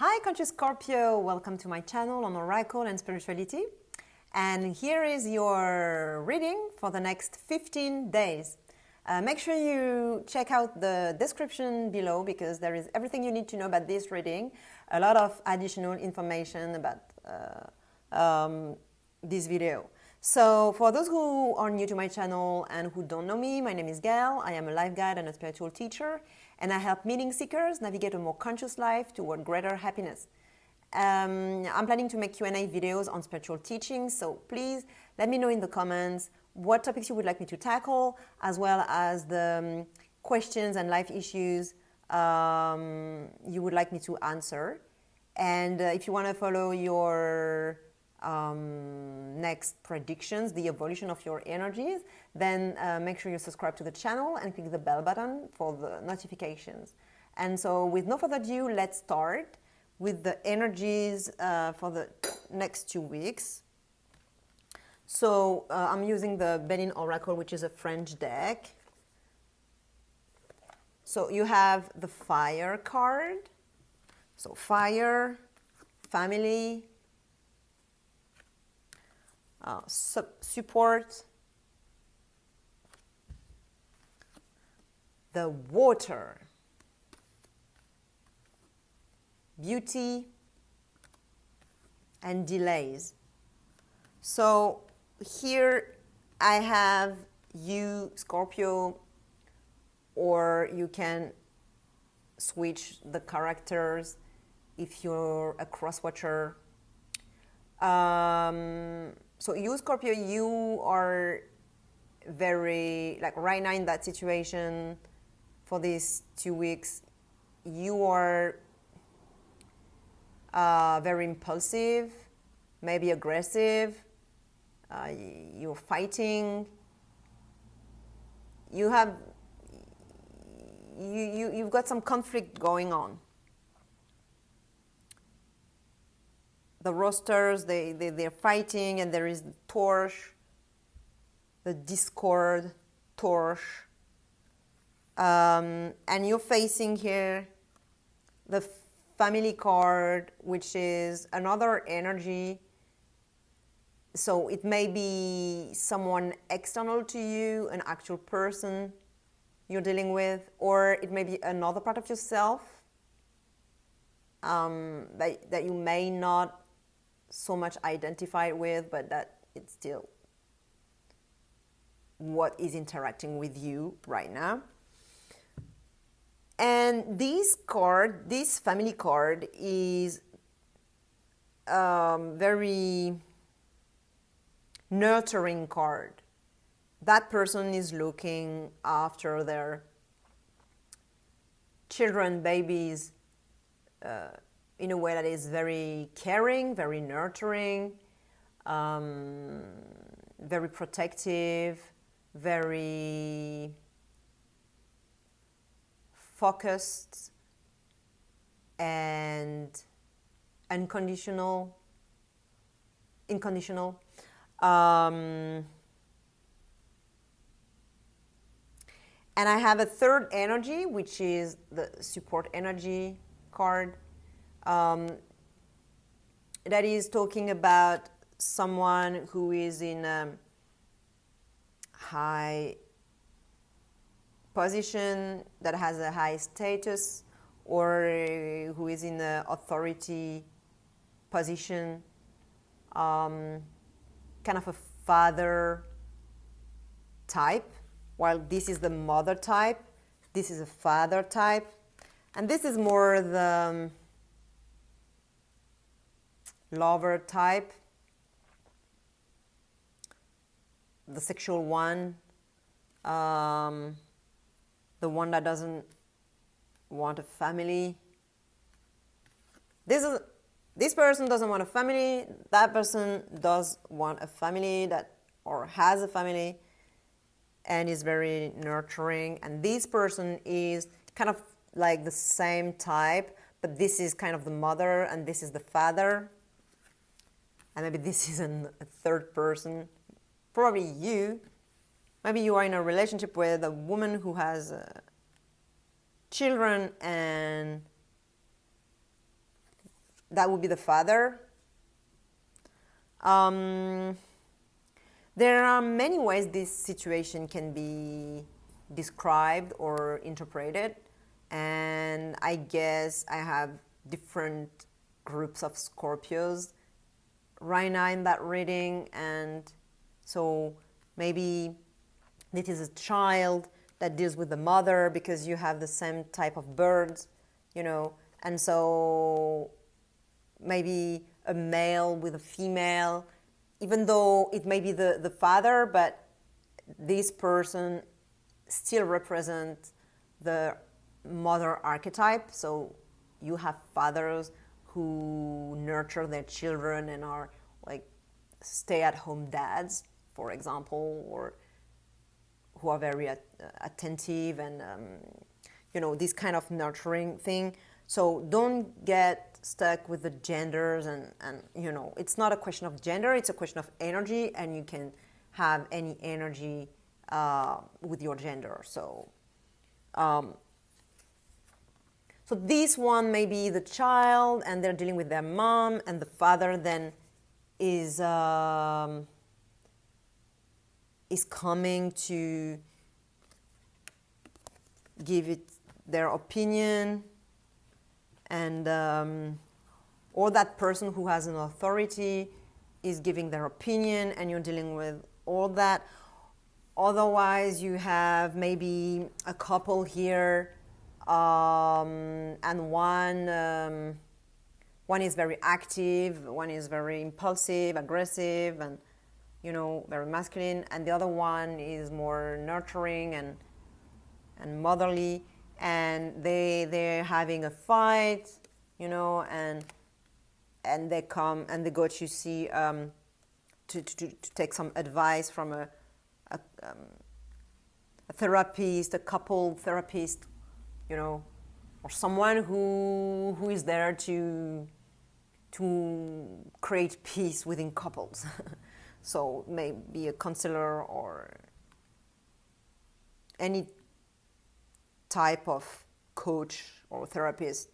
Hi, conscious Scorpio. Welcome to my channel on Oracle and Spirituality. And here is your reading for the next 15 days. Make sure you check out the description below because there is everything you need to know about this reading. A lot of additional information about this video. So for those who are new to my channel and who don't know me, my name is Gail. I am a life guide and a spiritual teacher, and I help meaning seekers navigate a more conscious life toward greater happiness. I'm planning to make Q&A videos on spiritual teachings, so please let me know in the comments what topics you would like me to tackle, as well as the questions and life issues you would like me to answer. And if you want to follow your next predictions, the evolution of your energies, then make sure you subscribe to the channel and click the bell button for the notifications. And so with no further ado, let's start with the energies for the next 2 weeks. So I'm using the Belline Oracle, which is a French deck. So you have the fire card. So fire, family, support, the water, beauty, and delays. So here I have you, Scorpio, or you can switch the characters if you're a cross-watcher. So you, Scorpio, you are very, like right now in that situation for these 2 weeks, you are very impulsive, maybe aggressive, you're fighting, you've got some conflict going on. The roasters, they're fighting, and there is the torch, the discord, torch. And you're facing here the family card, which is another energy. So it may be someone external to you, an actual person you're dealing with, or it may be another part of yourself that you may not so much identify with, but that it's still what is interacting with you right now. And this card, this family card, is very nurturing card. That person is looking after their children, babies, in a way that is very caring, very nurturing, very protective, very focused, and unconditional, unconditional. And I have a third energy, which is the support energy card. That is talking about someone who is in a high position, that has a high status, or who is in an authority position, kind of a father type, while this is the mother type, this is a father type, and this is more the lover type, the sexual one, the one that doesn't want a family. This person doesn't want a family, that person does want a family, that or has a family and is very nurturing, and this person is kind of like the same type, but this is kind of the mother and this is the father. And maybe this is a third person, probably you. Maybe you are in a relationship with a woman who has children and that would be the father. There are many ways this situation can be described or interpreted, and I guess I have different groups of Scorpios right now in that reading, and so maybe this is a child that deals with the mother because you have the same type of birds, you know, and so maybe a male with a female, even though it may be the father, but this person still represents the mother archetype. So you have fathers who nurture their children and are like stay-at-home dads, for example, or who are very attentive and, you know, this kind of nurturing thing. So don't get stuck with the genders and, you know, it's not a question of gender, it's a question of energy, and you can have any energy with your gender. So so this one may be the child and they're dealing with their mom, and the father then is coming to give it their opinion, and or that person who has an authority is giving their opinion and you're dealing with all that. Otherwise, you have maybe a couple here, and one is very active, one is very impulsive, aggressive, and, you know, very masculine, and the other one is more nurturing and motherly, and they're having a fight, you know, and they come and they go to see to take some advice from a therapist, a couple therapist, you know, or someone who is there to create peace within couples. So maybe a counselor or any type of coach or therapist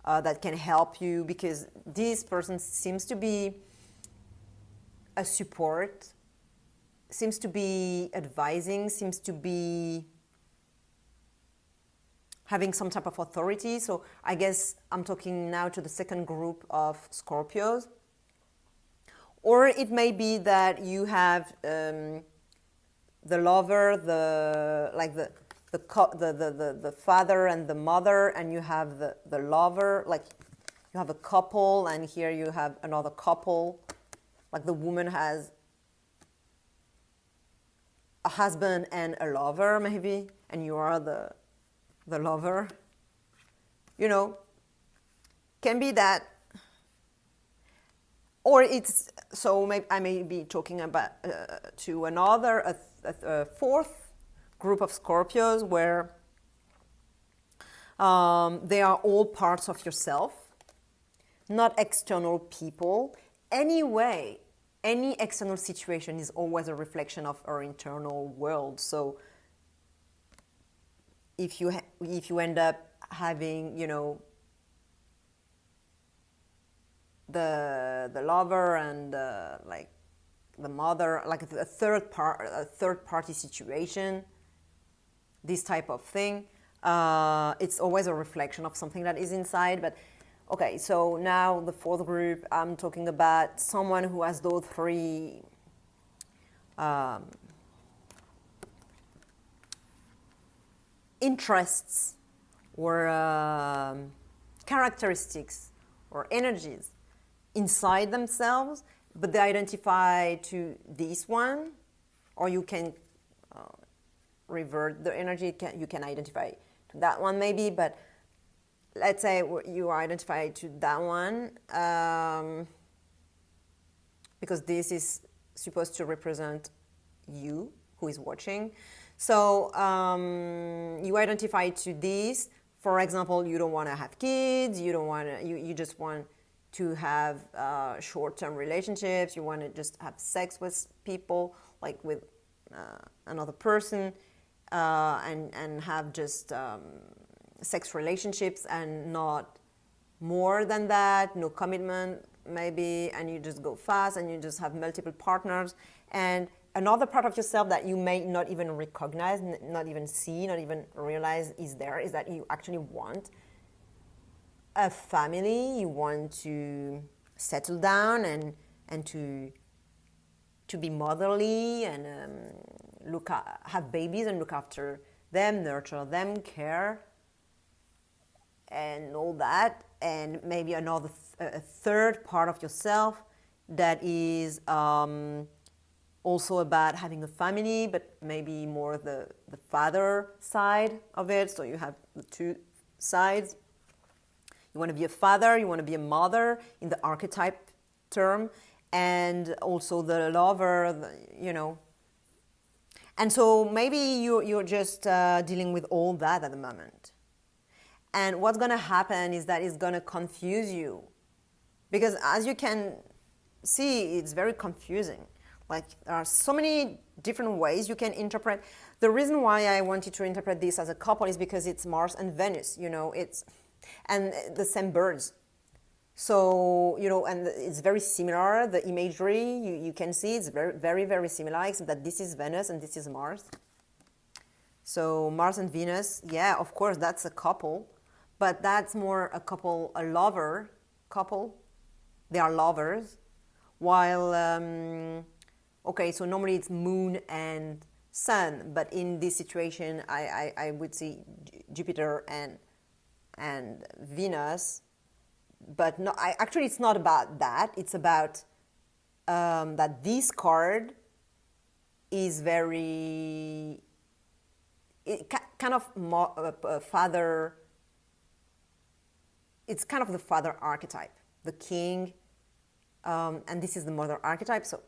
that can help you, because this person seems to be a support, seems to be advising, seems to be having some type of authority. So I guess I'm talking now to the second group of Scorpios. Or it may be that you have the lover, the father and the mother, and you have the lover, like you have a couple, and here you have another couple, like the woman has a husband and a lover maybe, and you are the lover, you know, can be that. Or it's, so I may be talking about to another, a fourth group of Scorpios where they are all parts of yourself, not external people. Anyway, any external situation is always a reflection of our internal world. So if you end up having, you know, the lover and like the mother, like a third party situation, this type of thing, it's always a reflection of something that is inside. But okay, so now the fourth group, I'm talking about someone who has those three interests or characteristics or energies inside themselves, but they identify to this one, or you can revert the energy, you can identify to that one maybe, but let's say you identify to that one because this is supposed to represent you who is watching. So you identify to this. For example, you don't want to have kids, you don't want to, you just want to have short-term relationships, you want to just have sex with people, like with another person, and have just sex relationships and not more than that, no commitment maybe, and you just go fast and you just have multiple partners. And another part of yourself that you may not even recognize, not even see, not even realize is there, is that you actually want a family, you want to settle down and to be motherly and have babies and look after them, nurture them, care, and all that. And maybe another a third part of yourself that is also about having a family, but maybe more the father side of it. So you have the two sides. You want to be a father, you want to be a mother in the archetype term, and also the lover, you know. And so maybe you're just dealing with all that at the moment. And what's going to happen is that it's going to confuse you. Because as you can see, it's very confusing. Like, there are so many different ways you can interpret. The reason why I wanted to interpret this as a couple is because it's Mars and Venus, you know, and the same birds. So, you know, and it's very similar, the imagery, you can see it's very, very, very similar, except that this is Venus and this is Mars. So Mars and Venus, yeah, of course, that's a couple, but that's more a couple, a lover couple. They are lovers. While, okay, so normally it's Moon and Sun, but in this situation, I would see Jupiter and Venus. But no, actually, it's not about that. It's about that this card is very kind of father. It's kind of the father archetype, the king, and this is the mother archetype. So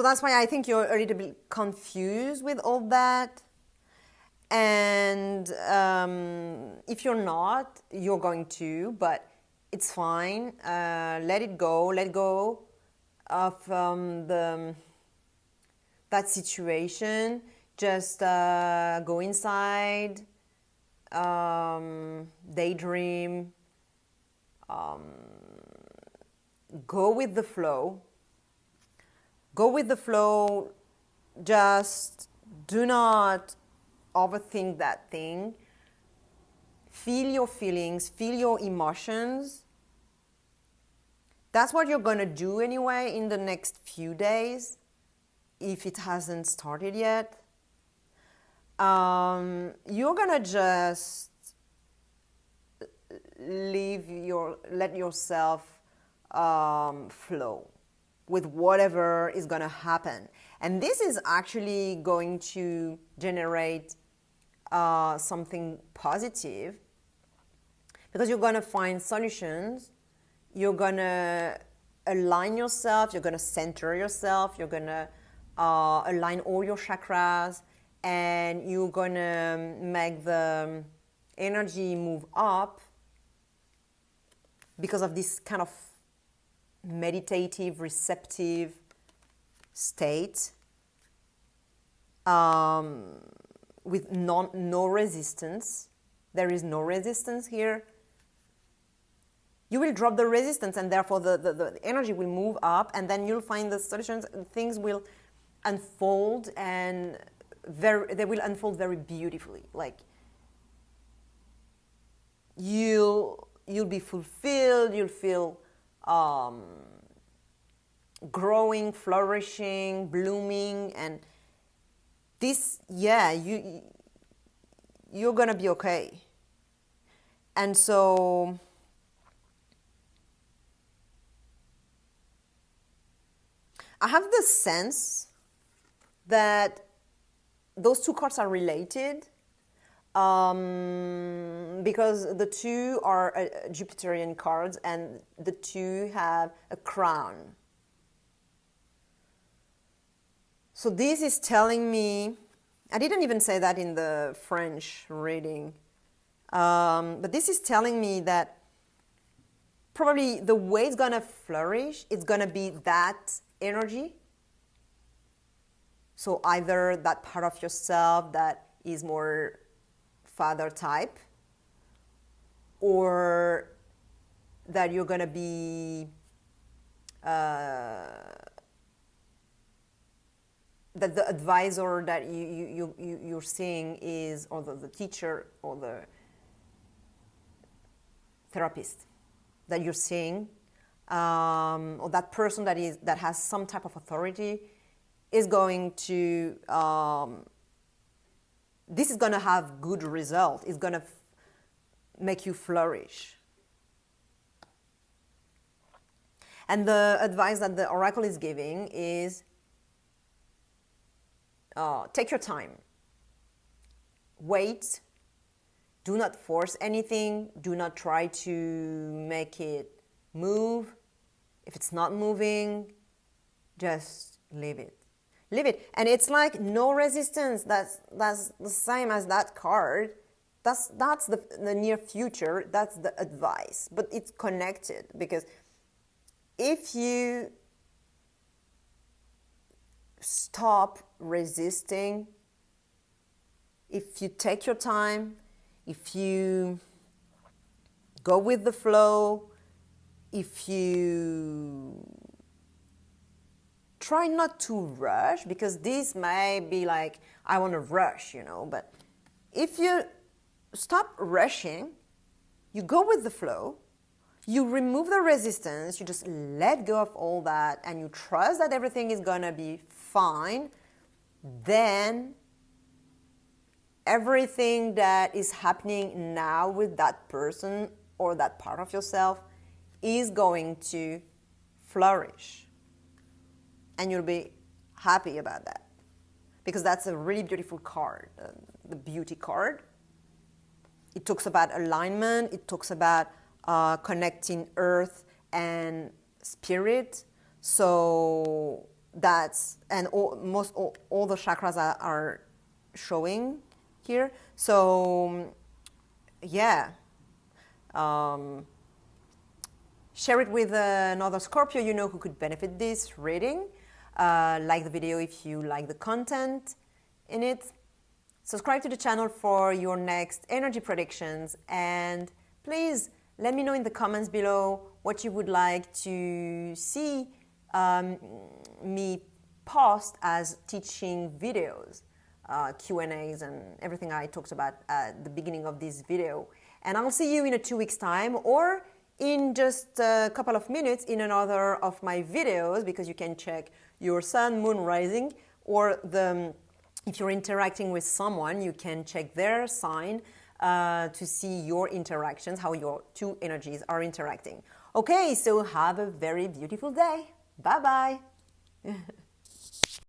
that's why I think you're a little bit confused with all that. And if you're not, you're going to, but it's fine. Let it go. Let go of that situation. Just go inside, daydream, go with the flow. Go with the flow. Just do not overthink that thing. Feel your feelings, feel your emotions. That's what you're going to do anyway in the next few days, if it hasn't started yet. You're going to just let yourself flow with whatever is going to happen. And this is actually going to generate something positive, because you're going to find solutions. You're going to align yourself. You're going to center yourself. You're going to align all your chakras, and you're going to make the energy move up because of this kind of meditative, receptive state, with no resistance. There is no resistance here. You will drop the resistance, and therefore the energy will move up, and then you'll find the solutions, and things will unfold, and they will unfold very beautifully. Like, you'll be fulfilled. You'll feel growing, flourishing, blooming, and this, yeah, you're gonna be okay. And so I have the sense that those two cards are related, because the two are Jupiterian cards, and the two have a crown. So this is telling me, I didn't even say that in the French reading, but this is telling me that probably the way it's going to flourish, it's going to be that energy. So either that part of yourself that is more father type, or that you're going to be that the advisor that you're seeing is, or the teacher or the therapist that you're seeing, or that person that has some type of authority is going to, this is going to have good result. It's going to make you flourish. And the advice that the oracle is giving is, take your time. Wait. Do not force anything. Do not try to make it move. If it's not moving, just leave it. Leave it. And it's like no resistance. That's the same as that card. That's the near future. That's the advice. But it's connected, because if you stop resisting, if you take your time, if you go with the flow, if you try not to rush, because this may be like, I want to rush, but if you stop rushing, you go with the flow, you remove the resistance, you just let go of all that, and you trust that everything is going to be fine, then everything that is happening now with that person or that part of yourself is going to flourish. And you'll be happy about that, because that's a really beautiful card, the beauty card. It talks about alignment. It talks about connecting earth and spirit. So that's, and all the chakras are showing here. So yeah, share it with another Scorpio who could benefit this reading. Like the video if you like the content in it. Subscribe to the channel for your next energy predictions, and please let me know in the comments below what you would like to see me post as teaching videos, Q&As, and everything I talked about at the beginning of this video. And I'll see you in 2 weeks' time, or in just a couple of minutes in another of my videos, because you can check your sun, moon, rising, or if you're interacting with someone, you can check their sign to see your interactions, how your two energies are interacting. Okay, so have a very beautiful day. Bye-bye.